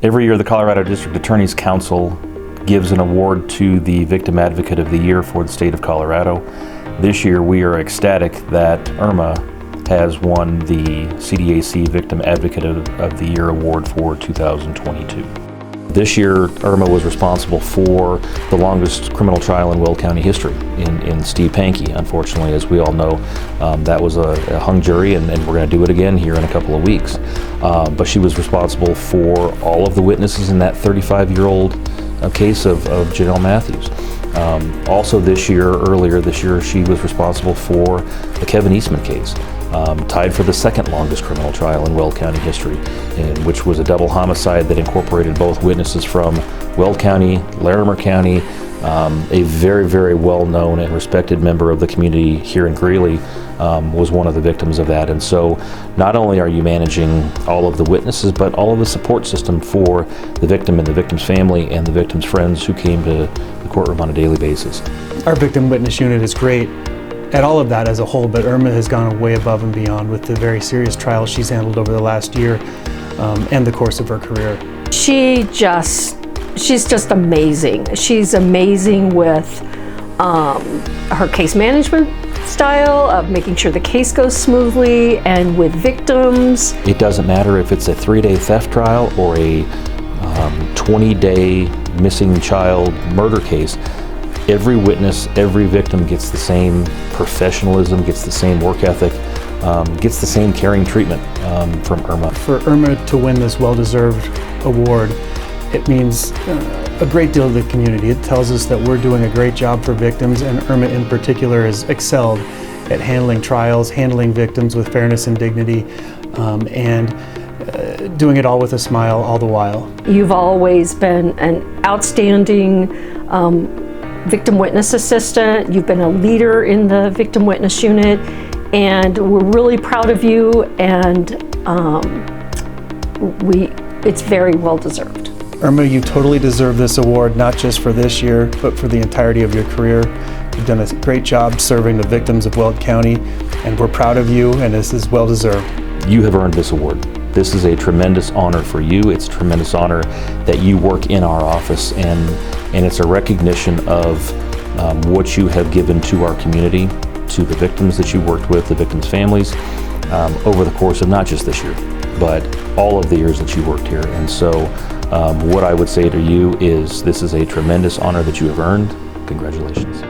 Every year, the Colorado District Attorney's Council gives an award to the Victim Advocate of the Year for the state of Colorado. This year, we are ecstatic that Irma has won the CDAC Victim Advocate of the Year award for 2022. This year, Irma was responsible for the longest criminal trial in Weld County history in Steve Pankey. Unfortunately, as we all know, that was a hung jury, and we're going to do it again here in a couple of weeks. But she was responsible for all of the witnesses in that 35-year-old case of Janelle Matthews. Also earlier this year, she was responsible for the Kevin Eastman case. Tied for the second longest criminal trial in Weld County history, which was a double homicide that incorporated both witnesses from Weld County, Larimer County. A very, very well-known and respected member of the community here in Greeley was one of the victims of that. And so not only are you managing all of the witnesses, but all of the support system for the victim and the victim's family and the victim's friends who came to the courtroom on a daily basis. Our victim witness unit is great at all of that as a whole, but Irma has gone way above and beyond with the very serious trials she's handled over the last year and the course of her career. She's just amazing. She's amazing with her case management style of making sure the case goes smoothly, and with victims. It doesn't matter if it's a 3-day theft trial or a 20-day missing child murder case. Every witness, every victim gets the same professionalism, gets the same work ethic, gets the same caring treatment from Irma. For Irma to win this well-deserved award, it means a great deal to the community. It tells us that we're doing a great job for victims, and Irma in particular has excelled at handling trials, handling victims with fairness and dignity, and doing it all with a smile all the while. You've always been an outstanding victim witness assistant. You've been a leader in the victim witness unit, and we're really proud of you, and it's very well deserved. Irma, you totally deserve this award, not just for this year, but for the entirety of your career. You've done a great job serving the victims of Weld County, and we're proud of you, and this is well deserved. You have earned this award. This is a tremendous honor for you. It's a tremendous honor that you work in our office, and it's a recognition of what you have given to our community, to the victims that you worked with, the victims' families, over the course of not just this year, but all of the years that you worked here. And so what I would say to you is this is a tremendous honor that you have earned. Congratulations.